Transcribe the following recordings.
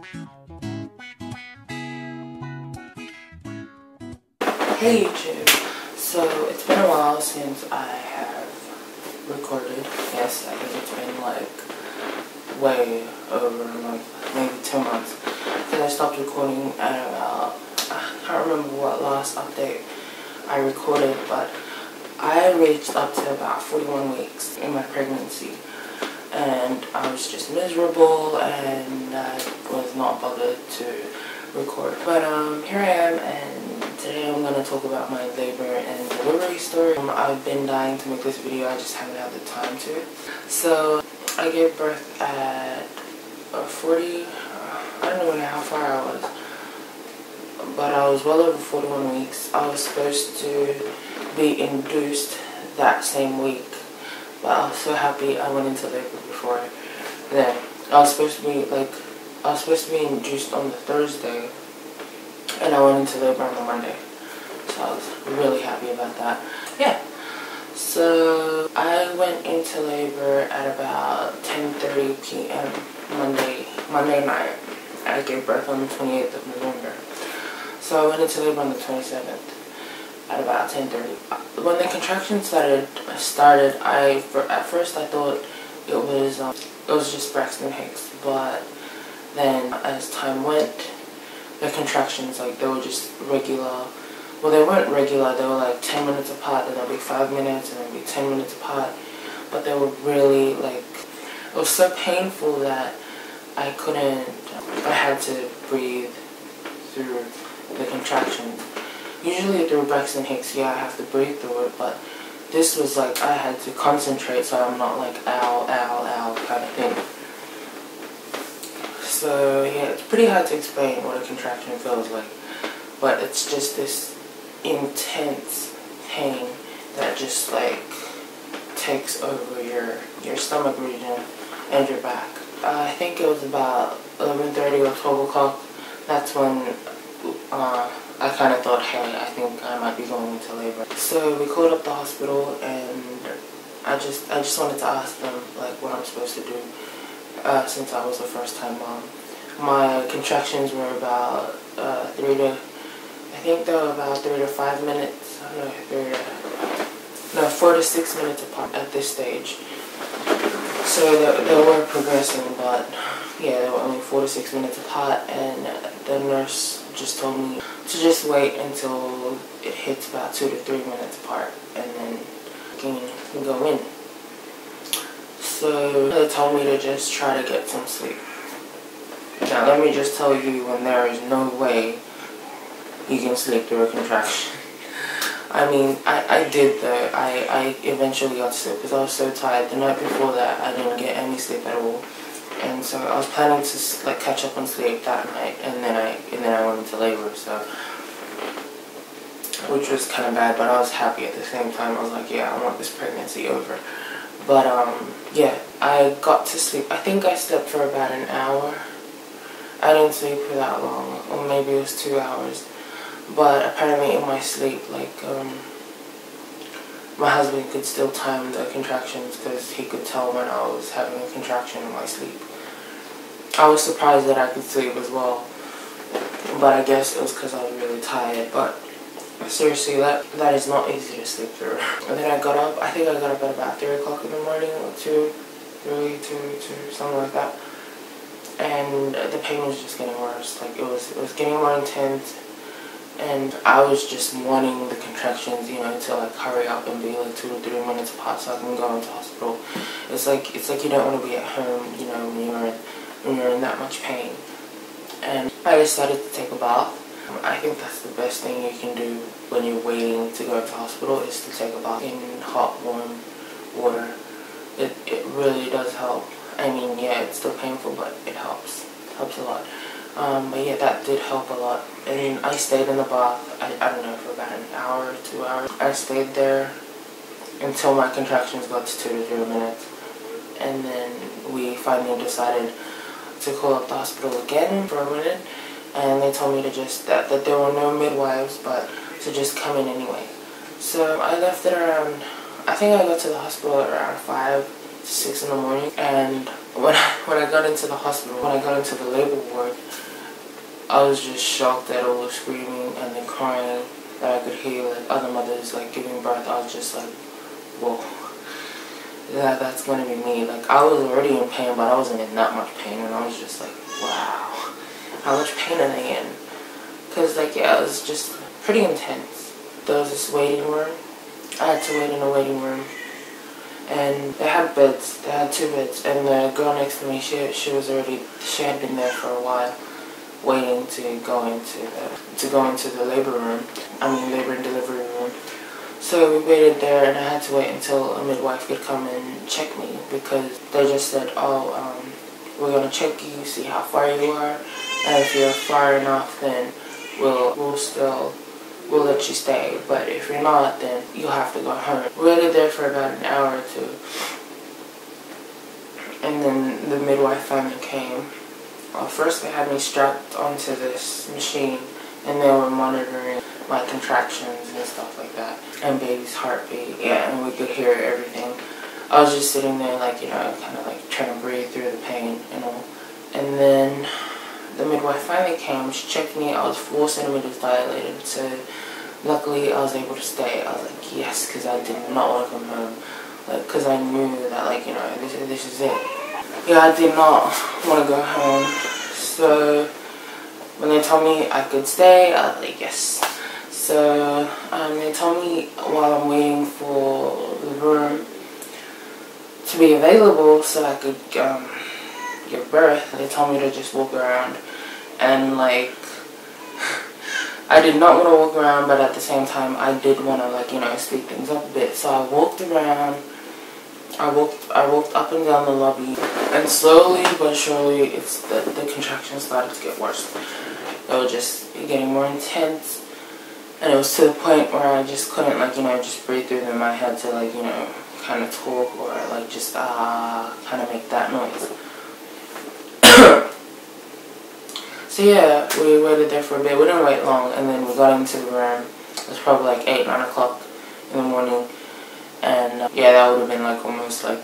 Hey YouTube, so it's been a while since I have recorded. Yes, I think it's been like way over like maybe 2 months because I stopped recording at about, I can't remember what last update I recorded, but I reached up to about 41 weeks in my pregnancy and I was just miserable and I was not bothered to record. But here I am, and today I'm going to talk about my labor and delivery story. I've been dying to make this video, I just haven't had the time to. So I gave birth at 40, I don't know how far I was, but I was well over 41 weeks. I was supposed to be induced that same week, but I was so happy I went into labor before then. I was supposed to be induced on the Thursday, and I went into labor on the Monday. So I was really happy about that. Yeah. So I went into labor at about 10:30 p.m. Monday night. I gave birth on the 28th of November. So I went into labor on the 27th at about 10:30. When the contractions started, at first I thought it was just Braxton Hicks, but then as time went, the contractions, like, they were just regular. Well, they weren't regular, they were like 10 minutes apart, then there'll be 5 minutes, and then be 10 minutes apart. But they were really, like, it was so painful that I had to breathe through the contractions. Usually through Braxton Hicks, yeah, I have to breathe through it, but this was like I had to concentrate so I'm not like ow, ow, ow kind of thing. So yeah, it's pretty hard to explain what a contraction feels like, but it's just this intense pain that just like takes over your stomach region and your back. I think it was about 11:30 or 12 o'clock. That's when I kind of thought, hey, I think I might be going into labor. So we called up the hospital, and I just wanted to ask them like what I'm supposed to do, since I was a first-time mom. My contractions were about 3 to 5 minutes. I don't know, 4 to 6 minutes apart at this stage. So they were progressing, but yeah, they were only 4 to 6 minutes apart, and the nurse just told me to just wait until it hits about 2 to 3 minutes apart, and then can go in. So they told me to just try to get some sleep. Now let me just tell you, when there is no way you can sleep through a contraction. I mean, I did though. I eventually got to sleep because I was so tired. The night before that, I didn't get any sleep at all, and so I was planning to like catch up on sleep that night, and then I went into labor. So, which was kind of bad, but I was happy at the same time. I was like, yeah, I want this pregnancy over. But yeah, I got to sleep. I think I slept for about an hour. I didn't sleep for that long, or maybe it was 2 hours. But apparently in my sleep, like, my husband could still time the contractions because he could tell when I was having a contraction in my sleep. I was surprised that I could sleep as well, but I guess it was because I was really tired. But seriously, that is not easy to sleep through. And then I got up, I think I got up at about 3 o'clock in the morning, or 2, something like that. And the pain was just getting worse. Like, it was getting more intense. And I was just wanting the contractions, you know, to like hurry up and be like 2 to 3 minutes apart so I can go into hospital. It's like you don't want to be at home, you know, when you're in that much pain. And I decided to take a bath. I think that's the best thing you can do when you're waiting to go to hospital, is to take a bath in hot, warm water. It really does help. I mean, yeah, it's still painful, but it helps. It helps a lot. But yeah, that did help a lot. And I stayed in the bath, I don't know, for about an hour, 2 hours. I stayed there until my contractions got to 2 to 3 minutes. And then we finally decided to call up the hospital again for a minute. And they told me to just, that there were no midwives, but to just come in anyway. So I left it around, I think I got to the hospital at around 5 to 6 in the morning. And when I got into the hospital, when I got into the labor ward, I was just shocked at all the screaming and the crying that I could hear, like other mothers like giving birth. I was just like, whoa, that's gonna be me. Like I was already in pain, but I wasn't in that much pain, and I was just like, wow, how much pain are they in? Cause like yeah, it was just pretty intense. There was this waiting room. I had to wait in a waiting room, and they had beds. They had 2 beds, and the girl next to me, she had been there for a while, waiting to go into the labor room. Labor and delivery room. So we waited there, and I had to wait until a midwife could come and check me, because they just said, oh, we're gonna check you, see how far you are, and if you're far enough, then we'll let you stay. But if you're not, then you'll have to go home. We waited there for about an hour or 2, and then the midwife finally came. First they had me strapped onto this machine, and they were monitoring my contractions and stuff like that, and baby's heartbeat. Yeah, and we could hear everything. I was just sitting there, like, you know, kind of like trying to breathe through the pain, you know. And then the midwife finally came. She checked me. I was 4 centimeters dilated, so luckily I was able to stay. I was like, yes, because I did not want to come home, like, because I knew that, like, you know, this is it. Yeah, I did not want to go home. So when they told me I could stay, I was like, yes. So they told me while I'm waiting for the room to be available so I could give birth, they told me to just walk around. And like, I did not want to walk around, but at the same time I did want to, like, you know, speed things up a bit. So I walked around. I walked up and down the lobby, and slowly but surely the contractions started to get worse. They were just getting more intense, and it was to the point where I just couldn't, like, you know, just breathe through them. I had to, like, you know, kind of talk or like just kind of make that noise. So yeah, we waited there for a bit. We didn't wait long, and then we got into the room. It was probably like 8, 9 o'clock in the morning. And yeah, that would have been like almost like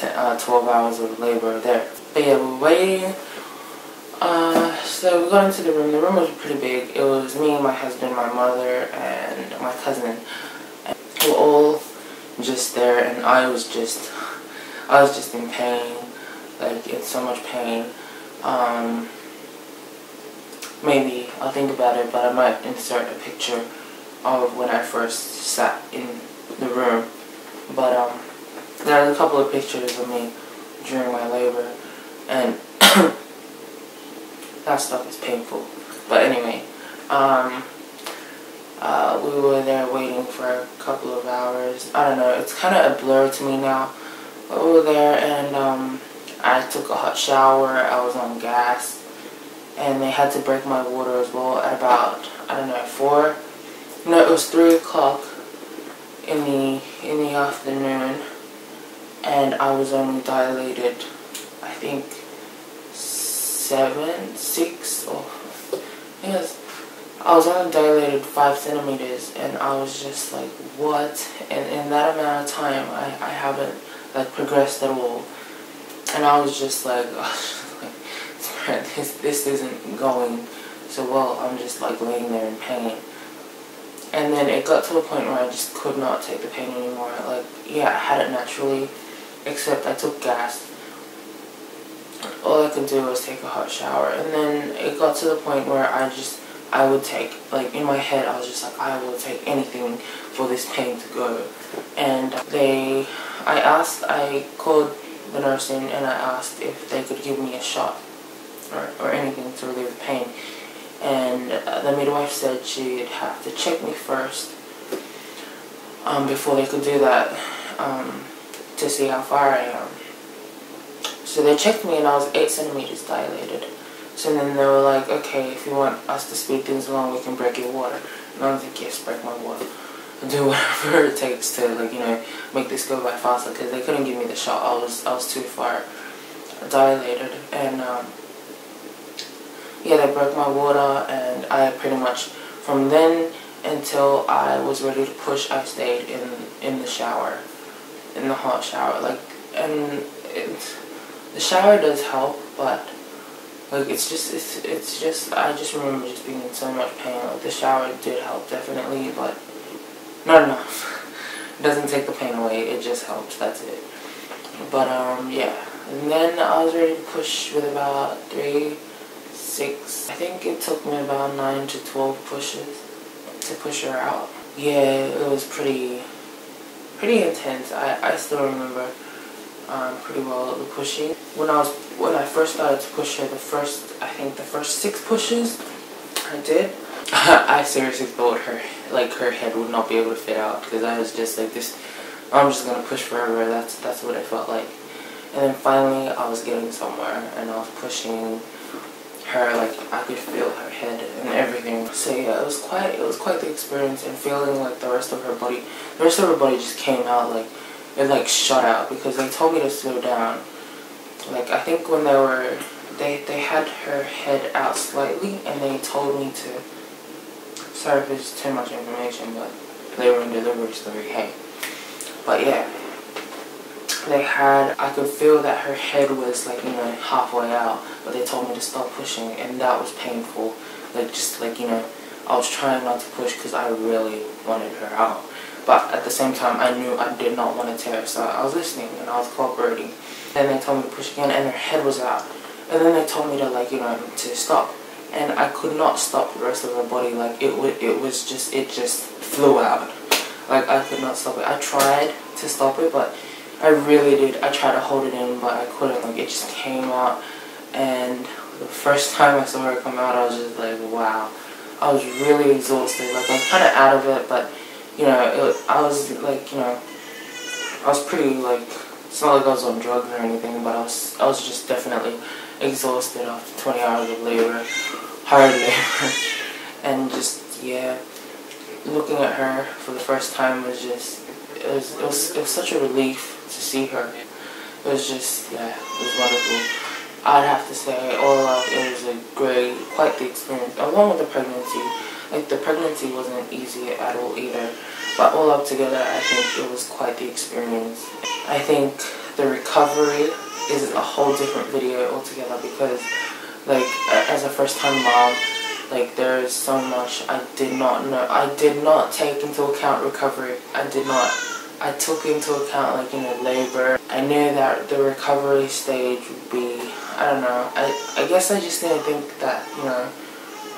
12 hours of labor there. But yeah, we were waiting. So we got into the room. The room was pretty big. It was me, my husband, my mother, and my cousin. And we were all just there, and I was just in pain, like in so much pain. Maybe I'll think about it, but I might insert a picture of when I first sat in the room. But there are a couple of pictures of me during my labor, and that stuff is painful. But anyway, we were there waiting for a couple of hours. I don't know, it's kind of a blur to me now. But we were there, and I took a hot shower. I was on gas, and they had to break my water as well at about, I don't know, it was 3 o'clock in the afternoon, and I was only dilated, I think 6, or yes, I was only dilated 5 centimeters, and I was just like, what? And in that amount of time, I haven't like progressed at all, and I was just like, this isn't going so well. I'm just like laying there in pain. And then it got to a point where I just could not take the pain anymore. Like, yeah, I had it naturally, except I took gas. All I could do was take a hot shower. And then it got to the point where I would take, like, in my head, I was just like, I will take anything for this pain to go. And I called the nurse in, and I asked if they could give me a shot or anything to relieve the pain. And the midwife said she'd have to check me first before they could do that, to see how far I am. So they checked me, and I was 8 centimeters dilated. So then they were like, okay, if you want us to speed things along, we can break your water. And I was like, yes, break my water. I'll do whatever it takes to, like, you know, make this go by faster, because they couldn't give me the shot. I was too far dilated. And yeah, they broke my water, and I pretty much, from then until I was ready to push, I stayed in the shower, in the hot shower. Like, and The shower does help, but like it's just I just remember just being in so much pain. Like the shower did help definitely, but not enough. It doesn't take the pain away, it just helps, that's it. But yeah. And then I was ready to push with about 3, 6. I think it took me about 9 to 12 pushes to push her out. Yeah, it was pretty intense. I still remember pretty well the pushing. When I first started to push her, I think the first 6 pushes I did, I seriously thought her head would not be able to fit out, because I was just like this. I'm just gonna push forever. That's what it felt like. And then finally, I was getting somewhere, and I was pushing her. Like I could feel her head and everything. So yeah, it was quite the experience, and feeling like the rest of her body just came out, like it like shot out, because they told me to slow down. Like I think when they had her head out slightly, and they told me to. Sorry if it's too much information, but they were in delivery story, hey. But yeah, I could feel that her head was like, halfway out, but they told me to stop pushing, and that was painful. Like just like, I was trying not to push because I really wanted her out. But at the same time, I knew I did not want to tear her, so I was listening and I was cooperating. Then they told me to push again, and her head was out. And then they told me to to stop. And I could not stop the rest of her body. Like it just flew out. Like I could not stop it. I tried to stop it, but I really did. I tried to hold it in, but I couldn't. Like it just came out. And the first time I saw her come out, I was just like, wow. I was really exhausted. Like I was kind of out of it, but I was like, I was pretty like. It's not like I was on drugs or anything, but I was just definitely exhausted after 20 hours of labor, hard labor, and just yeah, looking at her for the first time was just it was such a relief to see her. It was just it was wonderful. I'd have to say all in all, it was quite the experience, along with the pregnancy. Like the pregnancy wasn't easy at all either, but all up together, I think it was quite the experience. I think the recovery is a whole different video altogether, because like as a first-time mom, like there is so much I did not know. I did not take into account recovery. I took into account like labor. I knew that the recovery stage would be, I don't know, I guess I just didn't think that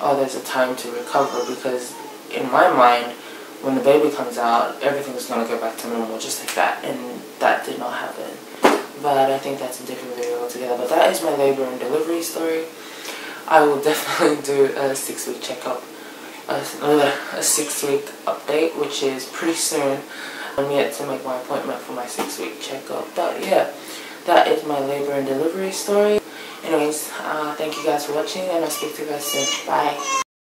oh, there's a time to recover, because in my mind, when the baby comes out, everything's going to go back to normal just like that, and that did not happen. But I think that's a different video altogether. But that is my labor and delivery story. I will definitely do a 6-week checkup, a 6-week update, which is pretty soon. I'm yet to make my appointment for my 6-week checkup. But yeah, that is my labor and delivery story. Anyways, thank you guys for watching, and I'll speak to you guys soon. Bye.